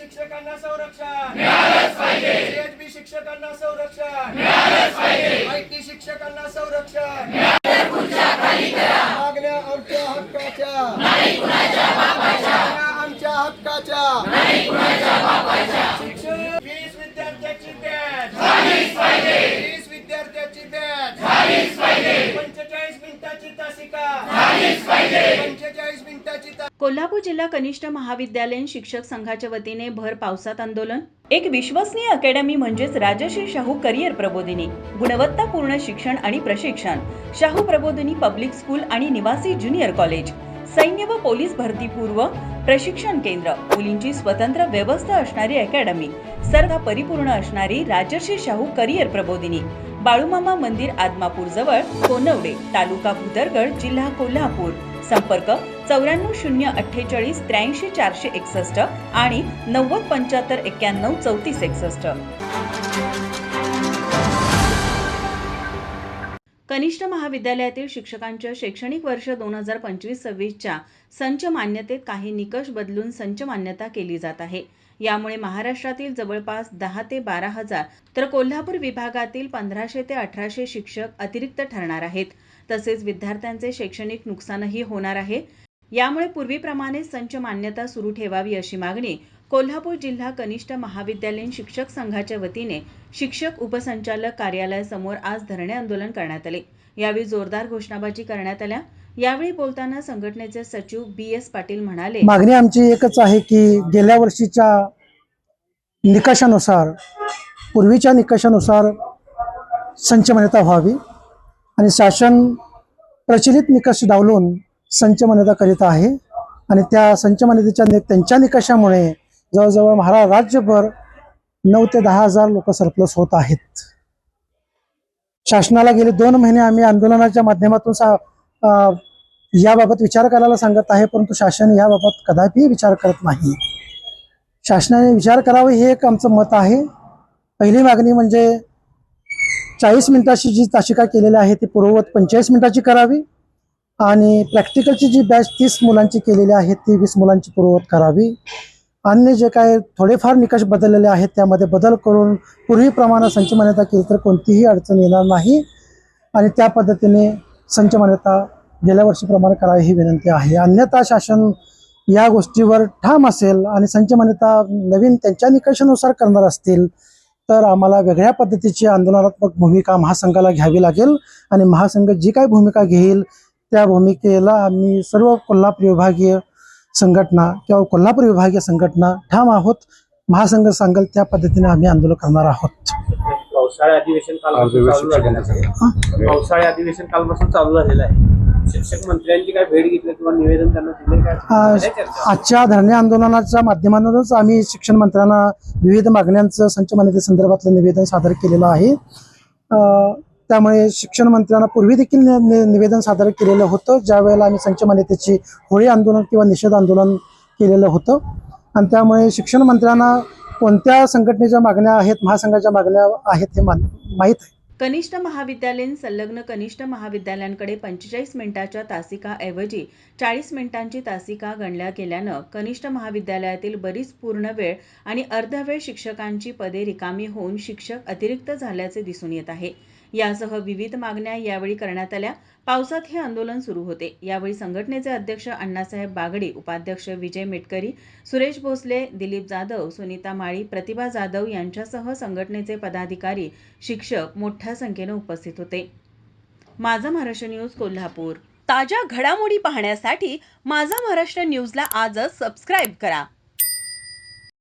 शिक्षकांना संरक्षण मिळालंच पाहिजे, सीएचबी शिक्षकांना संरक्षण मिळालंच पाहिजे, आयटी शिक्षकांना संरक्षण मिळालं खुर्च्या खाली करा, मागण्या आमच्या हक्काच्या नाही कुणाच्या बापाच्या, आमच्या हक्काच्या नाही कुणाच्या बापाच्या, शिक्षक 20 विद्यार्थ्यांची बॅच झालीच पाहिजे, 20 विद्यार्थ्यांची बॅच झालीच पाहिजे, 45 मिनिटाची तासिका झालीच पाहिजे, 45 मिनिटाची कोल्हापूर जिल्हा कनिष्ठ महाविद्यालयीन शिक्षक संघाच्या वतीने भर पावसात आंदोलन। एक विश्वसनीय अकॅडमी म्हणजेच राजश्री शाहू करिअर प्रबोधिनी, गुणवत्तापूर्ण शिक्षण आणि प्रशिक्षण, शाहू प्रबोधिनी पब्लिक स्कूल आणि निवासी ज्युनियर कॉलेज, सैन्य व पोलीस भरतीपूर्व प्रशिक्षण केंद्र, मुलींची स्वतंत्र व्यवस्था असणारी अकॅडमी, सर्व परिपूर्ण असणारी राजश्री शाहू करिअर प्रबोधिनी, बाळूमामा मंदिर आदमापूर जवळ कोनवडे, तालुका भुदरगड, जिल्हा कोल्हापूर। संपर्क 94 048 83 461 आणि 90 75 91 34 61। कनिष्ठ महाविद्यालयातील शिक्षकांच्या शैक्षणिक वर्ष 2025-26च्या संच मान्यतेत काही निकष बदलून संच मान्यता केली जात आहे। यामुळे महाराष्ट्रातील जवळपास 10 ते 12 हजार तर कोल्हापूर विभागातील 1500 ते 1800 शिक्षक अतिरिक्त ठरणार आहेत। तसेच विद्यार्थ्यांचे शैक्षणिक नुकसानही होणार आहे। यामुळे पूर्वीप्रमाणे संच मान्यता सुरू ठेवावी अशी मागणी कोल्हापूर जिल्हा कनिष्ठ महाविद्यालयीन शिक्षक संघाच्या वतीने शिक्षक उपसंचालक कार्यालयासमोर आज धरणे आंदोलन करण्यात आले। यावेळी जोरदार घोषणाबाजी करण्यात आल्या। यावेळी बोलताना संघटनेचे सचिव BS पाटील म्हणाले, मागणी आमची एकच आहे की गेल्या वर्षीच्या निकषानुसार पूर्वीच्या निकषानुसार संच मान्यता व्हावी आणि शासन प्रचलित निकष डावलून संच मान्यता करीत आहे आणि त्या संच मान्यतेच्या त्यांच्या निकषामुळे जवळजवळ राज्यभर 9 ते 10 हजार लोक सरप्लस होत आहेत। शासनाला गेले 2 महिने आम्ही आंदोलनाच्या माध्यमातून याबाबत विचार करायला सांगत आहे, परंतु शासन याबाबत कदापि विचार करत नाही। शासनाने विचार करावा हे एक आमचं मत आहे। पहिली मागणी म्हणजे 40 मिनिटाची जी तासिका केलेली आहे ती पूर्ववत 45 मिनिटाची करावी आणि प्रॅक्टिकलची जी बॅच 30 मुलांची केलेली आहे ती 20 मुलांची पूर्ववत करावी। अन्य जे काय थोडेफार निकष बदललेले आहेत त्यामध्ये बदल करून पूर्वीप्रमाणे संच मान्यता केली तर कोणतीही अडचण येणार नाही आणि त्या पद्धतीने संच मान्यता गेल्या वर्षीप्रमाणे करावी ही विनंती आहे। अन्यथा शासन या गोष्टीवर ठाम असेल आणि संच मान्यता नवीन त्यांच्या निकषानुसार करणार असतील तर आम्हाला वेगळ्या पद्धतीची आंदोलनात्मक भूमिका महासंघाला घ्यावी लागेल आणि महासंघ जी काही भूमिका घेईल त्या भूमिकेला आम्ही सर्व कोल्हापूर विभागीय संघटना किंवा कोल्हापूर विभागीय संघटना ठाम आहोत। महासंघ सांगेल त्या पद्धतीने आम्ही आंदोलन करणार आहोत। पावसाळी अधिवेशन कालपासून चालू झालेलं आहे। शिक्षक मंत्र्यांची काय भेट घेतली किंवा निवेदन त्यांना दिले काय? आजच्या धरणे आंदोलनाच्या माध्यमातूनच आम्ही शिक्षण मंत्र्यांना विविध मागण्यांचं संच मान्यतेसंदर्भातलं निवेदन सादर केलेलं आहे। त्यामुळे शिक्षण मंत्र्यांना पूर्वी देखील निवेदन सादर केलेलं होतं ज्यावेळेला आम्ही संच मान्यतेची होळी आंदोलन किंवा निषेध आंदोलन केलेलं होतं आणि त्यामुळे शिक्षण मंत्र्यांना कोणत्या संघटनेच्या मागण्या आहेत महासंघाच्या मागण्या आहेत हे माहीत आहे। कनिष्ठ महाविद्यालयीन संलग्न कनिष्ठ महाविद्यालयांकडे 45 मिनिटाच्या तासिकाऐवजी 40 मिनिटांची तासिका गणल्या गेल्यानं कनिष्ठ महाविद्यालयातील बरीच पूर्ण वेळ आणि अर्धवेळ शिक्षकांची पदे रिकामी होऊन शिक्षक अतिरिक्त झाल्याचे दिसून येत आहे। यासह विविध मागण्या यावेळी करण्यात आल्या। पावसात हे आंदोलन सुरू होते। यावेळी संघटनेचे अध्यक्ष अण्णासाहेब बागडी, उपाध्यक्ष विजय मेटकरी, सुरेश भोसले, दिलीप जाधव, सुनीता माळी, प्रतिभा जाधव यांच्यासह संघटनेचे पदाधिकारी, शिक्षक मोठ्या संख्येने उपस्थित होते। माझा महाराष्ट्र न्यूज कोल्हापूर। ताज्या घडामोडी पाहण्यासाठी माझा महाराष्ट्र न्यूजला आजच सबस्क्राईब करा।